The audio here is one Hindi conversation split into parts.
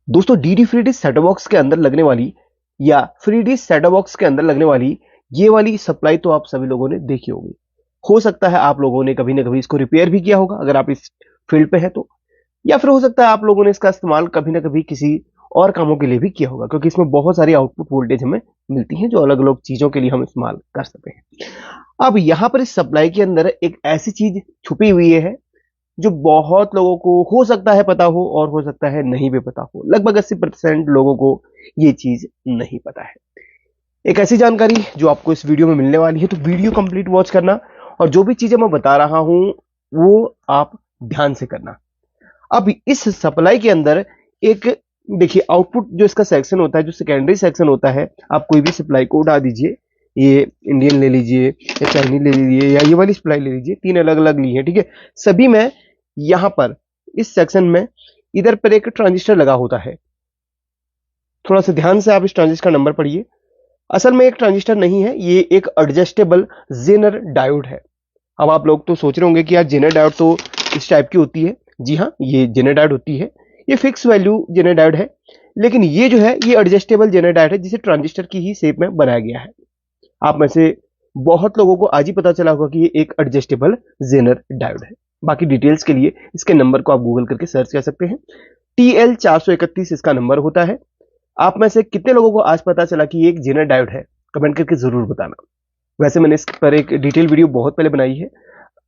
दोस्तों DD free dish setup box के अंदर लगने वाली या फ्री डिश सेटअप बॉक्स के अंदर लगने वाली ये वाली सप्लाई तो आप सभी लोगों ने देखी होगी। हो सकता है आप लोगों ने कभी ना कभी इसको रिपेयर भी किया होगा अगर आप इस फील्ड पे है तो, या फिर हो सकता है आप लोगों ने इसका इस्तेमाल कभी ना कभी किसी और कामों के लिए भी किया होगा, क्योंकि इसमें बहुत सारी आउटपुट वोल्टेज हमें मिलती हैं जो अलग अलग चीजों के लिए हम इस्तेमाल कर सकते हैं। अब यहाँ पर इस सप्लाई के अंदर एक ऐसी चीज छुपी हुई है जो बहुत लोगों को हो सकता है पता हो और हो सकता है नहीं भी पता हो। लगभग 80% लोगों को ये चीज नहीं पता है। एक ऐसी जानकारी जो आपको इस वीडियो में मिलने वाली है, तो वीडियो कंप्लीट वॉच करना और जो भी चीजें मैं बता रहा हूं वो आप ध्यान से करना। अब इस सप्लाई के अंदर एक देखिए आउटपुट जो इसका सेक्शन होता है, जो सेकेंडरी सेक्शन होता है, आप कोई भी सप्लाई को उठा दीजिए, ये इंडियन ले लीजिए या चाइनीज ले लीजिए या ये वाली सप्लाई ले लीजिए, तीन अलग अलग ली है, ठीक है। सभी में यहां पर इस सेक्शन में इधर पर एक ट्रांजिस्टर लगा होता है। थोड़ा सा ध्यान से आप इस ट्रांजिस्टर का नंबर पढ़िए। असल में एक ट्रांजिस्टर नहीं है, ये एक एडजस्टेबल जेनर डायोड है। अब आप लोग तो सोच रहे होंगे कि यार जेनर डायोड तो इस टाइप की होती है। जी हाँ, ये जेनर डायोड होती है, ये फिक्स वैल्यू जेनर डायोड है। लेकिन ये जो है ये एडजस्टेबल जेनर डायोड है, जिसे ट्रांजिस्टर की ही शेप में बनाया गया है। आप में से बहुत लोगों को आज ही पता चला होगा कि ये एक एडजस्टेबल जेनर डायोड है। बाकी डिटेल्स के लिए इसके नंबर को आप गूगल करके सर्च कर सकते हैं। TL431 इसका नंबर होता है। आप में से कितने लोगों को आज पता चला कि ये एक जेनर डायोड है, कमेंट करके जरूर बताना। वैसे मैंने इस पर एक डिटेल वीडियो बहुत पहले बनाई है,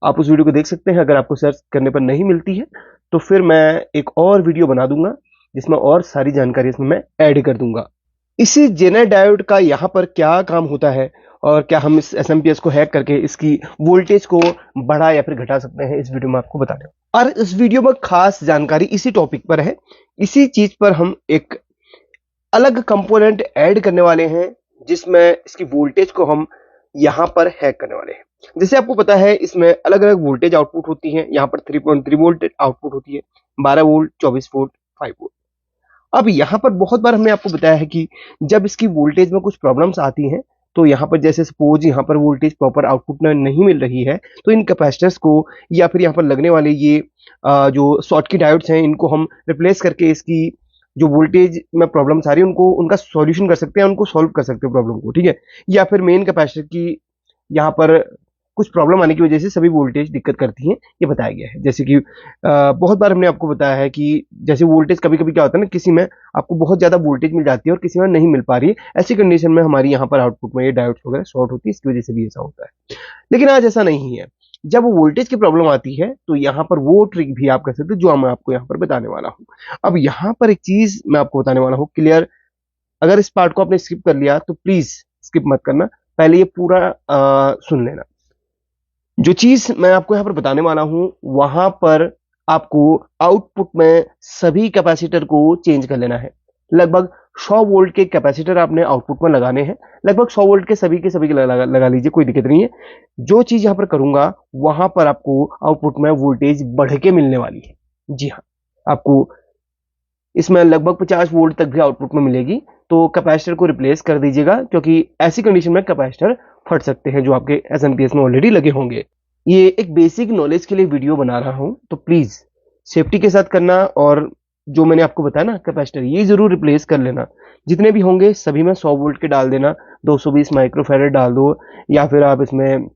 आप उस वीडियो को देख सकते हैं। अगर आपको सर्च करने पर नहीं मिलती है तो फिर मैं एक और वीडियो बना दूंगा जिसमें और सारी जानकारी इसमें मैं ऐड कर दूंगा। इसी जेनर डायोड का यहाँ पर क्या काम होता है और क्या हम इस एसएमपीएस को हैक करके इसकी वोल्टेज को बढ़ा या फिर घटा सकते हैं, इस वीडियो में आपको बता दें। और इस वीडियो में खास जानकारी इसी टॉपिक पर है। इसी चीज पर हम एक अलग कंपोनेंट ऐड करने वाले हैं जिसमें इसकी वोल्टेज को हम यहां पर हैक करने वाले हैं। जैसे आपको पता है इसमें अलग अलग वोल्टेज आउटपुट होती है। यहाँ पर 3.3 वोल्ट आउटपुट होती है, 12 वोल्ट, 24 वोल्ट, 5 वोल्ट। अब यहाँ पर बहुत बार हमने आपको बताया है कि जब इसकी वोल्टेज में कुछ प्रॉब्लम्स आती हैं, तो यहाँ पर जैसे सपोज यहाँ पर वोल्टेज प्रॉपर आउटपुट में नहीं मिल रही है, तो इन कैपेसिटर्स को या फिर यहाँ पर लगने वाले ये जो शॉर्टकी डायोड्स हैं, इनको हम रिप्लेस करके इसकी जो वोल्टेज में प्रॉब्लम्स आ रही है उनको उनका सॉल्यूशन कर सकते हैं, उनको सॉल्व कर सकते हैं प्रॉब्लम को, ठीक है। या फिर मेन कैपेसिटर की यहाँ पर कुछ प्रॉब्लम आने की वजह से सभी वोल्टेज दिक्कत करती हैं, ये बताया गया है। जैसे कि बहुत बार हमने आपको बताया है कि जैसे वोल्टेज कभी कभी क्या होता है ना, किसी में आपको बहुत ज्यादा वोल्टेज मिल जाती है और किसी में नहीं मिल पा रही है। ऐसी कंडीशन में हमारी यहाँ पर आउटपुट में ये डायोड्स वगैरह शॉर्ट होती है, इसकी वजह से भी ऐसा होता है। लेकिन आज ऐसा नहीं है। जब वोल्टेज की प्रॉब्लम आती है तो यहाँ पर वो ट्रिक भी आप कर सकते हैं जो मैं आपको यहाँ पर बताने वाला हूँ। अब यहाँ पर एक चीज मैं आपको बताने वाला हूँ क्लियर। अगर इस पार्ट को आपने स्किप कर लिया तो प्लीज स्किप मत करना, पहले ये पूरा सुन लेना। जो चीज मैं आपको यहां पर बताने वाला हूं वहां पर आपको आउटपुट में सभी कैपेसिटर को चेंज कर लेना है। लगभग 100 वोल्ट के कैपेसिटर आपने आउटपुट में लगाने हैं। लगभग 100 वोल्ट के सभी के लगा लीजिए, कोई दिक्कत नहीं है। जो चीज यहां पर करूंगा वहां पर आपको आउटपुट में वोल्टेज बढ़ के मिलने वाली है। जी हाँ, आपको इसमें लगभग 50 वोल्ट तक भी आउटपुट में मिलेगी। तो कैपेसिटर को रिप्लेस कर दीजिएगा, क्योंकि ऐसी कंडीशन में कैपेसिटर फट सकते हैं जो आपके एसएमपीएस में ऑलरेडी लगे होंगे। ये एक बेसिक नॉलेज के लिए वीडियो बना रहा हूं, तो प्लीज सेफ्टी के साथ करना। और जो मैंने आपको बताया ना कैपेसिटर, ये जरूर रिप्लेस कर लेना। जितने भी होंगे सभी में 100 वोल्ट के डाल देना, 220 माइक्रोफैरेड डाल दो, या फिर आप इसमें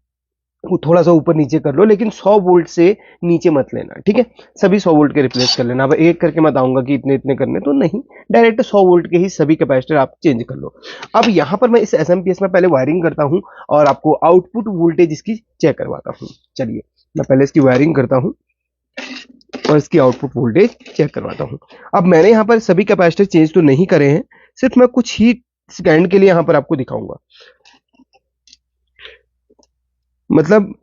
वो थोड़ा सा ऊपर नीचे कर लो, लेकिन 100 वोल्ट से नीचे मत लेना, ठीक है। सभी 100 वोल्ट के रिप्लेस कर लेना। अब एक करके मैं बताऊंगा कि इतने इतने करने, तो नहीं, डायरेक्ट 100 वोल्ट के ही सभी कैपेसिटर आप चेंज कर लो। अब यहां पर मैं इस एसएमपीएस में पहले वायरिंग करता हूं और आपको आउटपुट वोल्टेज इसकी चेक करवाता हूं। चलिए मैं पहले इसकी वायरिंग करता हूं और इसकी आउटपुट वोल्टेज चेक करवाता हूं। अब मैंने यहां पर सभी कैपेसिटर चेंज तो नहीं करे हैं, सिर्फ मैं कुछ ही सेकेंड के लिए यहां पर आपको दिखाऊंगा। मतलब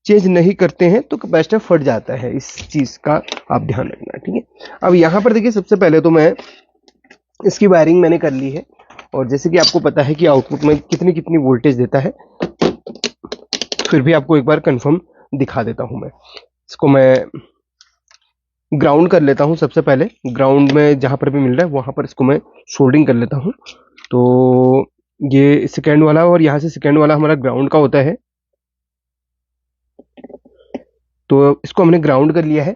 चेंज नहीं करते हैं तो कैपेसिटर फट जाता है, इस चीज का आप ध्यान रखना, ठीक है। अब यहां पर देखिए, सबसे पहले तो मैं इसकी वायरिंग मैंने कर ली है, और जैसे कि आपको पता है कि आउटपुट में कितनी कितनी वोल्टेज देता है, फिर भी आपको एक बार कंफर्म दिखा देता हूं। मैं इसको मैं ग्राउंड कर लेता हूं। सबसे पहले ग्राउंड में जहां पर भी मिल रहा है वहां पर इसको मैं सोल्डिंग कर लेता हूं। तो ये सेकेंड वाला और यहां से सेकेंड वाला हमारा ग्राउंड का होता है, तो इसको हमने ग्राउंड कर लिया है।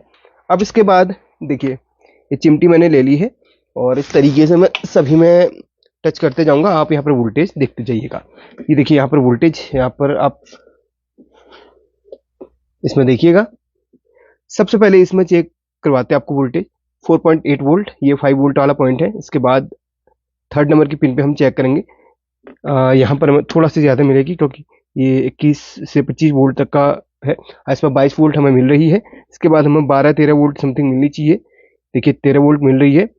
अब इसके बाद देखिए, ये चिमटी मैंने ले ली है और इस तरीके से मैं सभी में टच करते जाऊंगा, आप यहाँ पर वोल्टेज देखते जाइएगा। ये देखिए यहाँ पर वोल्टेज, यहाँ पर आप इसमें देखिएगा। सबसे पहले इसमें चेक करवाते हैं आपको वोल्टेज 4.8 वोल्ट, ये 5 वोल्ट वाला पॉइंट है। इसके बाद थर्ड नंबर की पिन पे हम चेक करेंगे, यहाँ पर हमें थोड़ा सी ज़्यादा मिलेगी क्योंकि ये 21 से 25 वोल्ट तक का है, इसमें 22 वोल्ट हमें मिल रही है। इसके बाद हमें 12-13 वोल्ट समथिंग मिलनी चाहिए, देखिए 13 वोल्ट मिल रही है।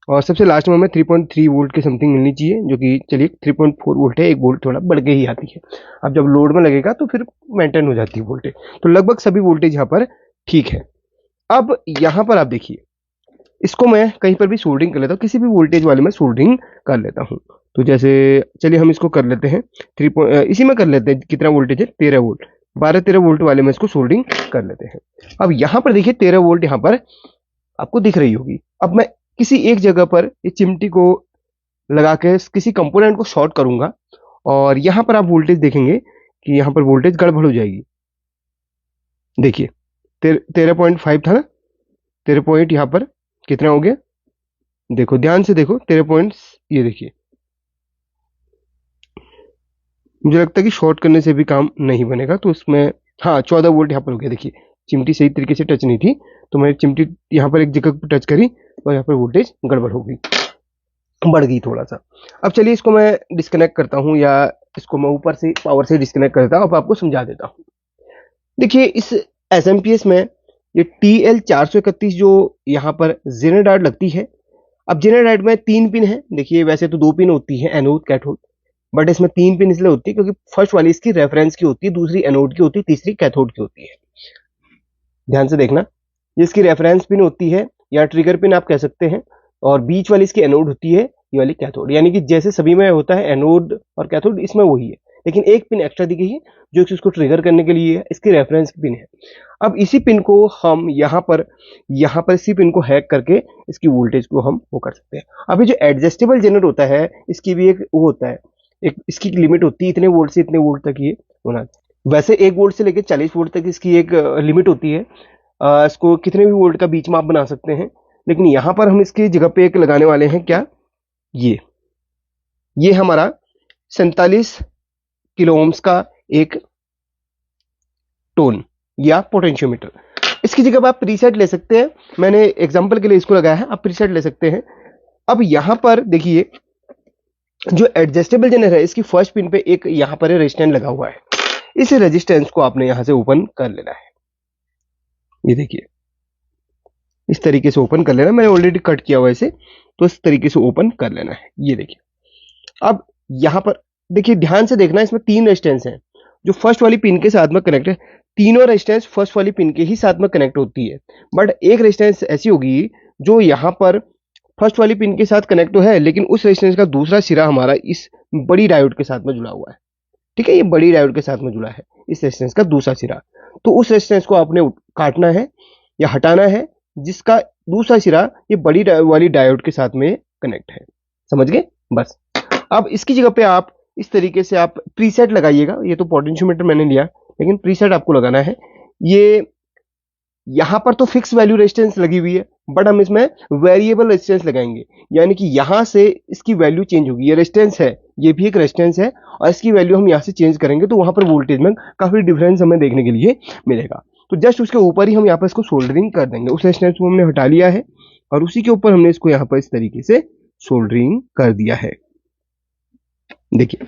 और सबसे लास्ट में हमें 3.3 वोल्ट की समथिंग मिलनी चाहिए, जो कि चलिए 3.4 वोल्ट है, 1 वोल्ट थोड़ा बढ़ के ही आती है। अब जब लोड में लगेगा तो फिर मेंटेन हो जाती है वोल्टेज। तो लगभग सभी वोल्टेज यहाँ पर ठीक है। अब यहाँ पर आप देखिए, इसको मैं कहीं पर भी सोल्डरिंग कर लेता हूँ, किसी भी वोल्टेज वाले में सोल्डरिंग कर लेता हूँ। तो जैसे चलिए हम इसको कर लेते हैं इसी में कर लेते हैं, कितना वोल्टेज है 13 वोल्ट, 12-13 वोल्ट वाले में इसको सोल्डरिंग कर लेते हैं। अब यहाँ पर देखिए 13 वोल्ट यहाँ पर आपको दिख रही होगी। अब मैं किसी एक जगह पर इस चिमटी को लगा के किसी कंपोनेंट को शॉर्ट करूंगा और यहाँ पर आप वोल्टेज देखेंगे कि यहाँ पर वोल्टेज गड़बड़ हो जाएगी। देखिए 13.5 था ना, 13 पॉइंट यहाँ पर कितना हो गया, देखो ध्यान से देखो 13 पॉइंट्स, ये देखिए मुझे लगता है कि शॉर्ट करने से भी काम नहीं बनेगा, तो इसमें हाँ 14 वोल्ट यहाँ पर हो गया। देखिए चिमटी सही तरीके से टच नहीं थी, तो मैंने चिमटी यहाँ पर एक जगह पर टच करी और यहाँ पर वोल्टेज गड़बड़ हो गई, बढ़ गई थोड़ा सा। अब चलिए इसको मैं डिस्कनेक्ट करता हूँ, या इसको मैं ऊपर से पावर से डिस्कनेक्ट करता हूँ, अब आपको समझा देता हूँ। देखिए इस एसएमपीएस में ये TL431 जो यहाँ पर जेनर डायोड लगती है। अब जेनर डायोड में 3 पिन है, देखिए वैसे तो 2 पिन होती है, एनोड कैथोड, बट इसमें 3 पिन इसलिए होती है क्योंकि फर्स्ट वाली इसकी रेफरेंस की होती है, दूसरी एनोड की होती है, तीसरी कैथोड की होती है। ध्यान से देखना, ये इसकी रेफरेंस पिन होती है या ट्रिगर पिन आप कह सकते हैं, और बीच वाली इसकी एनोड होती है, ये वाली कैथोड। यानी कि जैसे सभी में होता है एनोड और कैथोड, इसमें वही है, लेकिन एक पिन एक्स्ट्रा दी गई है जो इसको ट्रिगर करने के लिए है, इसकी रेफरेंस पिन है। अब इसी पिन को हम यहाँ पर इसी पिन को हैक करके इसकी वोल्टेज को हम वो कर सकते हैं। अभी जो एडजस्टेबल जेनर होता है, इसकी भी एक वो होता है, एक इसकी लिमिट होती है, इतने वोल्ट से इतने वोल्ट तक ये होना। वैसे 1 वोल्ट से लेकर 40 वोल्ट तक इसकी एक लिमिट होती है, इसको कितने भी वोल्ट का बीच में आप बना सकते हैं। लेकिन यहाँ पर हम इसकी जगह पे एक लगाने वाले हैं, क्या, ये हमारा 47 किलो ओम्स का एक टोन या पोटेंशियोमीटर। इसकी जगह आप प्रीसेट ले सकते हैं, मैंने एग्जांपल के लिए इसको लगाया है, आप प्रीसेट ले सकते हैं। अब यहाँ पर देखिए जो एडजस्टेबल जेनर है, इसकी फर्स्ट पिन पे एक यहाँ पर रेजिस्टेंस लगा हुआ है, इस रेजिस्टेंस को आपने यहाँ से ओपन कर लेना है। ये देखिए इस तरीके से ओपन कर लेना, मैंने ऑलरेडी कट किया हुआ है इसे, तो इस तरीके से ओपन कर लेना है। ये देखिए अब यहाँ पर देखिए ध्यान से देखना, इसमें 3 रेजिस्टेंस हैं जो फर्स्ट वाली पिन के साथ में कनेक्ट है। तीनों रेजिस्टेंस फर्स्ट वाली पिन के ही साथ में कनेक्ट होती है, बट एक रेजिस्टेंस ऐसी होगी जो यहाँ पर फर्स्ट वाली पिन के साथ कनेक्ट तो है, लेकिन उस रेजिस्टेंस का दूसरा सिरा हमारा इस बड़ी डायोड के साथ में जुड़ा हुआ है। ठीक है, ये बड़ी डायोड के साथ में जुड़ा है इस रेजिस्टेंस का दूसरा सिरा, तो उस रेजिस्टेंस को आपने काटना है या हटाना है, जिसका दूसरा सिरा ये बड़ी वाली डायोड के साथ में कनेक्ट है। समझ गए बस। अब इसकी जगह पे आप इस तरीके से आप प्रीसेट लगाइएगा। ये तो पोटेंशियोमीटर मैंने लिया, लेकिन प्रीसेट आपको लगाना है। ये यहां पर तो फिक्स वैल्यू रेजिस्टेंस लगी हुई है, बट हम इसमें वेरिएबल रेजिस्टेंस लगाएंगे, यानी कि यहां से इसकी वैल्यू चेंज होगी। ये रेजिस्टेंस है, ये भी एक रेजिस्टेंस है, और इसकी वैल्यू हम यहां से चेंज करेंगे तो वहां पर वोल्टेज में काफी डिफरेंस हमें देखने के लिए मिलेगा। तो जस्ट उसके ऊपर ही हम यहाँ पर इसको सोल्डरिंग कर देंगे। उस रेजिस्टेंस को हमने हटा लिया है और उसी के ऊपर हमने इसको यहाँ पर इस तरीके से सोल्डरिंग कर दिया है। देखिए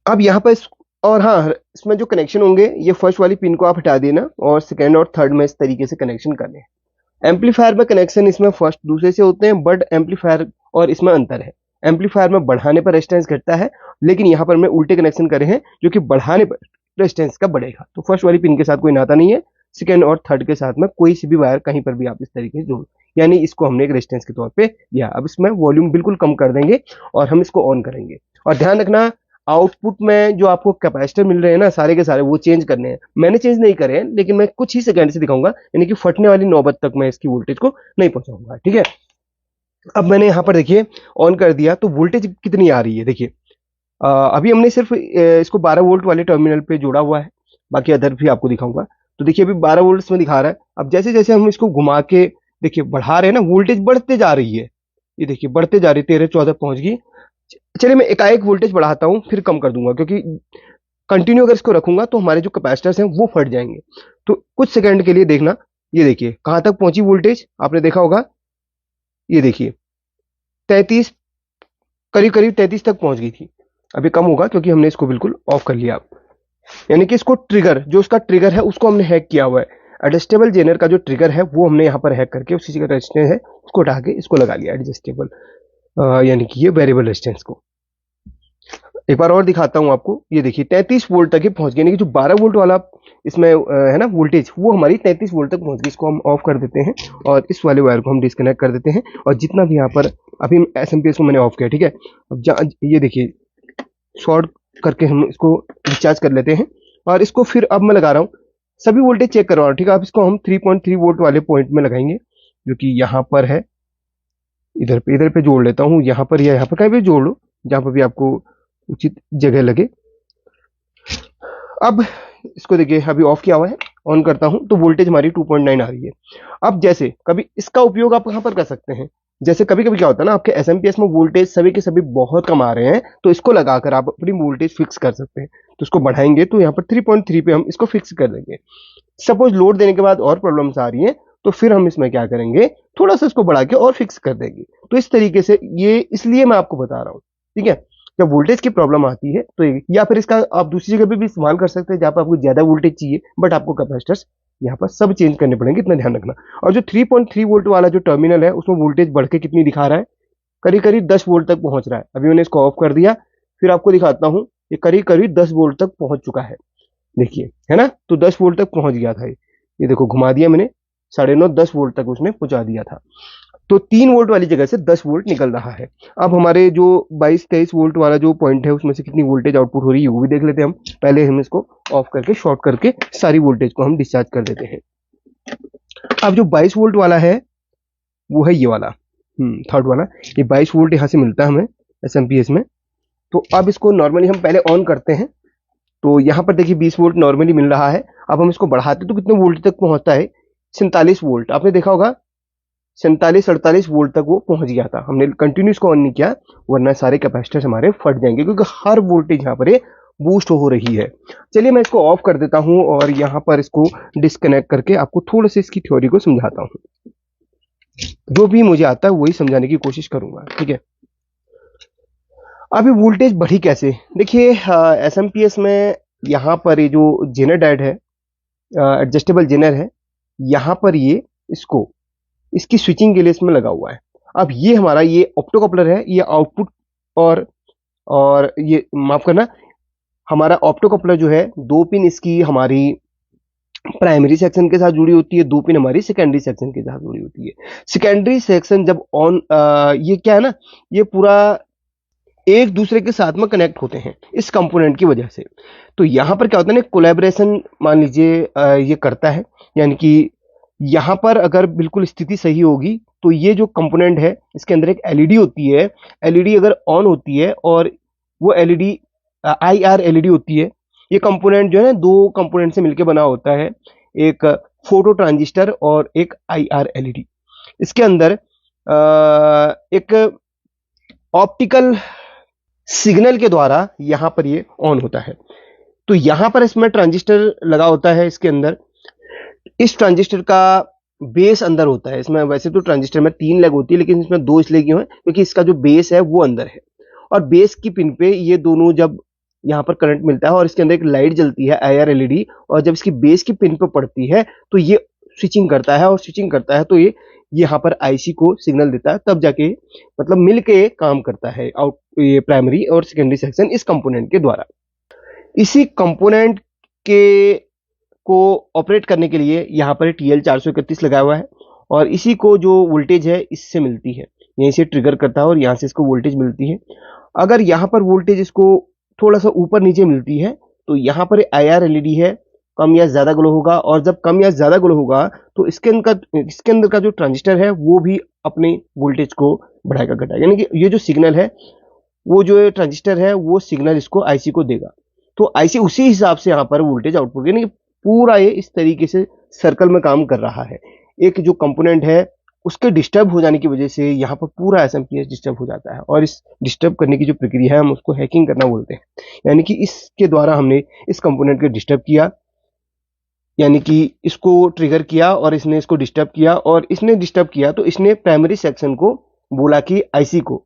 अब यहाँ पर और हाँ, इसमें जो कनेक्शन होंगे ये फर्स्ट वाली पिन को आप हटा देना और सेकेंड और थर्ड में इस तरीके से कनेक्शन करने हैं। एम्पलीफायर में कनेक्शन इसमें फर्स्ट दूसरे से होते हैं, बट एम्पलीफायर और इसमें अंतर है। एम्पलीफायर में बढ़ाने पर रेजिस्टेंस घटता है, लेकिन यहाँ पर मैं उल्टे कनेक्शन करे हैं जो कि बढ़ाने पर रेजिस्टेंस का बढ़ेगा। तो फर्स्ट वाली पिन के साथ कोई नाता नहीं है, सेकेंड और थर्ड के साथ में कोई सी भी वायर कहीं पर भी आप इस तरीके से जोड़, यानी इसको हमने एक रेजिस्टेंस के तौर पे लिया। अब इसमें वॉल्यूम बिल्कुल कम कर देंगे और हम इसको ऑन करेंगे। और ध्यान रखना, आउटपुट में जो आपको कैपेसिटर मिल रहे हैं ना, सारे के सारे वो चेंज करने हैं। मैंने चेंज नहीं करे हैं, लेकिन मैं कुछ ही सेकंड से दिखाऊंगा, यानी कि फटने वाली नौबत तक मैं इसकी वोल्टेज को नहीं पहुंचाऊंगा। ठीक है, अब मैंने यहाँ पर देखिए ऑन कर दिया, तो वोल्टेज कितनी आ रही है देखिए। अभी हमने सिर्फ इसको 12 वोल्ट वाले टर्मिनल पे जोड़ा हुआ है, बाकी अदर भी आपको दिखाऊंगा। तो देखिए अभी 12 वोल्ट में दिखा रहा है। अब जैसे जैसे हम इसको घुमा के देखिए बढ़ा रहे हैं ना, वोल्टेज बढ़ते जा रही है। ये देखिए बढ़ते जा रही है, 13-14 पहुंच गई। चलिए मैं एकाएक वोल्टेज बढ़ाता हूँ, फिर कम कर दूंगा, क्योंकि कंटिन्यू अगर इसको रखूंगा तो हमारे जो कैपेसिटर्स हैं वो फट जाएंगे। तो कुछ सेकंड के लिए देखना। ये देखिए कहां तक पहुंची वोल्टेज, आपने देखा होगा। ये देखिए 33, करीब करीब 33 तक पहुंच गई थी। अभी कम होगा क्योंकि हमने इसको बिल्कुल ऑफ कर लिया। यानी कि इसको ट्रिगर, जो उसका ट्रिगर है उसको हमने हैक किया हुआ है। एडजस्टेबल जेनर का जो ट्रिगर है वो हमने यहाँ पर हैक करके उसी का रेजिस्टेंस है उसको उठा के इसको लगा लिया एडजस्टेबल, यानी कि ये वेरिएबल रेजिस्टेंस को। एक बार और दिखाता हूं आपको। ये देखिए 33 वोल्ट तक ही पहुंच गई, यानी कि जो 12 वोल्ट वाला इसमें है ना वोल्टेज, वो हमारी 33 वोल्ट तक पहुंच गई। इसको हम ऑफ कर देते हैं और इस वाले वायर को हम डिस्कनेक्ट कर देते हैं। और जितना भी यहाँ पर अभी एसएमपीएस को मैंने ऑफ किया, ठीक है। अब ये देखिए शॉर्ट करके हम इसको डिस्चार्ज कर लेते हैं और इसको फिर अब मैं लगा रहा हूँ, सभी वोल्टेज चेक करवा रहा हूँ, ठीक है। अब इसको हम 3.3 वोल्ट वाले पॉइंट में लगाएंगे, जो कि यहाँ पर है। इधर पे जोड़ लेता हूँ, यहाँ पर या यहाँ पर कहीं भी जोड़ लो, जहाँ पर भी आपको उचित जगह लगे। अब इसको देखिए अभी ऑफ किया हुआ है, ऑन करता हूं तो वोल्टेज हमारी 2.9 आ रही है। अब जैसे कभी इसका उपयोग आप कहां पर कर सकते हैं, जैसे कभी कभी क्या होता है ना, आपके एसएमपीएस में वोल्टेज सभी के सभी बहुत कम आ रहे हैं, तो इसको लगाकर आप अपनी वोल्टेज फिक्स कर सकते हैं। तो इसको बढ़ाएंगे तो यहाँ पर 3.3 पे हम इसको फिक्स कर देंगे। सपोज लोड देने के बाद और प्रॉब्लम्स आ रही हैं, तो फिर हम इसमें क्या करेंगे, थोड़ा सा इसको बढ़ा के और फिक्स कर देंगे। तो इस तरीके से, ये इसलिए मैं आपको बता रहा हूँ, ठीक है। जब वोल्टेज की प्रॉब्लम आती है तो या फिर इसका आप दूसरी जगह पे भी इस्तेमाल कर सकते हैं जहां पर आपको ज्यादा वोल्टेज चाहिए, बट आपको कैपेसिटर्स यहाँ पर सब चेंज करने पड़ेंगे, इतना ध्यान रखना। और जो 3.3 वोल्ट वाला जो टर्मिनल है उसमें वोल्टेज बढ़ के कितनी दिखा रहा है, करीब करीब 10 वोल्ट तक पहुंच रहा है। अभी मैंने इसको ऑफ कर दिया, फिर आपको दिखाता हूँ, ये करीब करीब 10 वोल्ट तक पहुंच चुका है। देखिए है ना, तो 10 वोल्ट तक पहुंच गया था ये देखो घुमा दिया मैंने, 9.5 10 वोल्ट तक उसने पहुंचा दिया था। तो 3 वोल्ट वाली जगह से 10 वोल्ट निकल रहा है। अब हमारे जो 22-23 वोल्ट वाला जो पॉइंट है उसमें से कितनी वोल्टेज आउटपुट हो रही है वो भी देख लेते हैं हम। पहले हम इसको ऑफ करके शॉर्ट करके सारी वोल्टेज को हम डिस्चार्ज कर देते हैं। अब जो 22 वोल्ट वाला है वो है ये वाला, थर्ड वाला। ये 22 वोल्ट यहाँ से मिलता है हमें एसएमपीएस में। तो अब इसको नॉर्मली हम पहले ऑन करते हैं, तो यहाँ पर देखिए 20 वोल्ट नॉर्मली मिल रहा है। अब हम इसको बढ़ाते तो कितने वोल्ट तक पहुंचता है, 47 वोल्ट। आपने देखा होगा 47-48 वोल्ट तक वो पहुंच गया था। हमने कंटिन्यू इसको ऑन नहीं किया, वरना सारे कैपेसिटर्स हमारे फट जाएंगे, क्योंकि हर वोल्टेज यहाँ पर बूस्ट हो रही है। चलिए मैं इसको ऑफ कर देता हूं और यहाँ पर इसको डिस्कनेक्ट करके आपको थोड़ा सा इसकी थ्योरी को समझाता हूं। जो भी मुझे आता है वही समझाने की कोशिश करूंगा, ठीक है। अभी वोल्टेज बढ़ी कैसे, देखिए एसएमपीएस में यहाँ पर ये जो जेनर डायोड है, एडजस्टेबल जेनर है, यहाँ पर ये इसकी स्विचिंग के लिए इसमें लगा हुआ है। अब ये हमारा ये ऑप्टोकपलर है, ये आउटपुट और ये माफ करना, हमारा ऑप्टोकपलर जो है 2 पिन इसकी हमारी प्राइमरी सेक्शन के साथ जुड़ी होती है, 2 पिन हमारी सेकेंडरी सेक्शन के साथ जुड़ी होती है। सेकेंडरी सेक्शन जब ऑन, ये क्या है ना, ये पूरा एक दूसरे के साथ में कनेक्ट होते हैं इस कंपोनेंट की वजह से। तो यहाँ पर क्या होता है ना, कोलैबोरेशन मान लीजिए ये करता है, यानी कि यहाँ पर अगर बिल्कुल स्थिति सही होगी तो ये जो कंपोनेंट है इसके अंदर एक एलईडी होती है। एलईडी अगर ऑन होती है और वो एलईडी आईआर एलईडी होती है, ये कंपोनेंट जो है ना 2 कंपोनेंट से मिलकर बना होता है, एक फोटो ट्रांजिस्टर और एक आईआर एलईडी। इसके अंदर एक ऑप्टिकल सिग्नल के द्वारा यहाँ पर ये ऑन होता है। तो यहाँ पर इसमें ट्रांजिस्टर लगा होता है इसके अंदर। इस ट्रांजिस्टर का बेस अंदर होता है। इसमें वैसे तो ट्रांजिस्टर में 3 लेग होती है, लेकिन इसमें 2 इसलिए क्यों है, क्योंकि इसका जो बेस है वो अंदर है। और बेस की पिन पे ये दोनों जब यहाँ पर करंट मिलता है और इसके अंदर एक लाइट जलती है आईआर एलईडी, और जब इसकी बेस की पिन पे पड़ती है तो ये स्विचिंग करता है, और स्विचिंग करता है तो ये यहाँ पर आईसी को सिग्नल देता है, तब जाके मतलब मिलके काम करता है ये प्राइमरी और सेकेंडरी सेक्शन इस कंपोनेंट के द्वारा। इसी कंपोनेंट के को ऑपरेट करने के लिए यहाँ पर TL431 लगाया हुआ है, और इसी को जो वोल्टेज है इससे मिलती है, यहीं से ट्रिगर करता है और यहाँ से इसको वोल्टेज मिलती है। अगर यहाँ पर वोल्टेज इसको थोड़ा सा ऊपर नीचे मिलती है तो यहाँ पर आईआर एलईडी है, कम या ज्यादा ग्लो होगा, और जब कम या ज्यादा ग्लो होगा तो इसके अंदर का जो ट्रांजिस्टर है वो भी अपने वोल्टेज को बढ़ाएगा घटाएगा, यानी कि ये जो सिग्नल है, वो जो ट्रांजिस्टर है वो सिग्नल इसको आईसी को देगा। तो आईसी उसी हिसाब से यहाँ पर वोल्टेज आउटपुट, यानी पूरा ये इस तरीके से सर्कल में काम कर रहा है। एक जो कंपोनेंट है उसके डिस्टर्ब हो जाने की वजह से यहाँ पर पूरा एसएमपीएस डिस्टर्ब हो जाता है, और इस डिस्टर्ब करने की जो प्रक्रिया है हम उसको हैकिंग करना बोलते हैं। यानी कि इसके द्वारा हमने इस कंपोनेंट को डिस्टर्ब किया, यानी कि इसको ट्रिगर किया और इसने इसको डिस्टर्ब किया, और इसने डिस्टर्ब किया तो इसने प्राइमरी सेक्शन को बोला कि आईसी को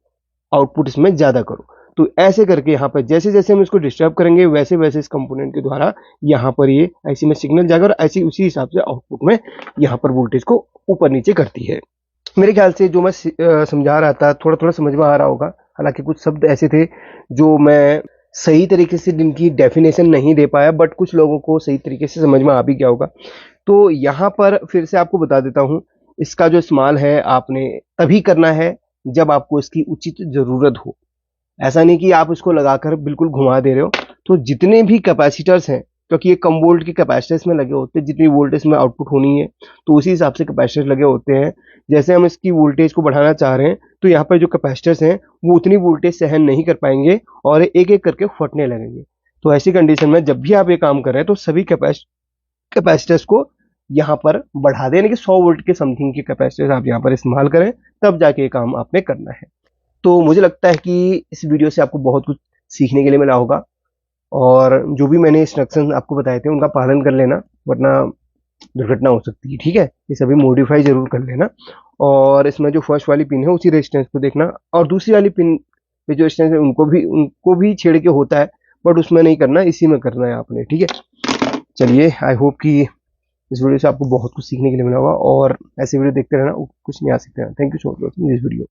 आउटपुट इसमें ज़्यादा करो। तो ऐसे करके यहाँ पर जैसे जैसे हम इसको डिस्टर्ब करेंगे वैसे वैसे इस कंपोनेंट के द्वारा यहाँ पर ये आईसी में सिग्नल जाएगा, और ऐसी उसी हिसाब से आउटपुट में यहाँ पर वोल्टेज को ऊपर नीचे करती है। मेरे ख्याल से जो मैं समझा रहा था थोड़ा थोड़ा समझ में आ रहा होगा। हालांकि कुछ शब्द ऐसे थे जो मैं सही तरीके से जिनकी डेफिनेशन नहीं दे पाया, बट कुछ लोगों को सही तरीके से समझ में आ भी गया होगा। तो यहाँ पर फिर से आपको बता देता हूँ, इसका जो इस्तेमाल है आपने तभी करना है जब आपको इसकी उचित ज़रूरत हो। ऐसा नहीं कि आप इसको लगाकर बिल्कुल घुमा दे रहे हो। तो जितने भी कैपेसिटर्स हैं, क्योंकि ये कम वोल्ट के कैपेसिटर्स में लगे होते हैं, जितनी वोल्टेज में आउटपुट होनी है तो उसी हिसाब से कैपेसिटर लगे होते हैं। जैसे हम इसकी वोल्टेज को बढ़ाना चाह रहे हैं तो यहाँ पर जो कैपेसिटर्स हैं वो उतनी वोल्टेज सहन नहीं कर पाएंगे और एक एक करके फटने लगेंगे। तो ऐसी कंडीशन में जब भी आप ये काम कर रहे हैं तो सभी कैपेसिटर्स को यहाँ पर बढ़ा दें, यानी कि 100 वोल्ट के समथिंग के कैपेसिटर्स आप यहाँ पर इस्तेमाल करें, तब जाके ये काम आपने करना है। तो मुझे लगता है कि इस वीडियो से आपको बहुत कुछ सीखने के लिए मिला होगा, और जो भी मैंने इंस्ट्रक्शन आपको बताए थे उनका पालन कर लेना, वरना दुर्घटना हो सकती है। ठीक है, ये सभी मॉडिफाई जरूर कर लेना। और इसमें जो फर्स्ट वाली पिन है उसी रेजिस्टेंस को देखना, और दूसरी वाली पिन पे जो रेजिस्टेंस है उनको भी छेड़ के होता है, बट उसमें नहीं करना, इसी में करना है आपने। ठीक है, चलिए, आई होप कि इस वीडियो से आपको बहुत कुछ सीखने के लिए मिला होगा, और ऐसे वीडियो देखते रहना, कुछ नहीं आ सकते। Thank you so much this video.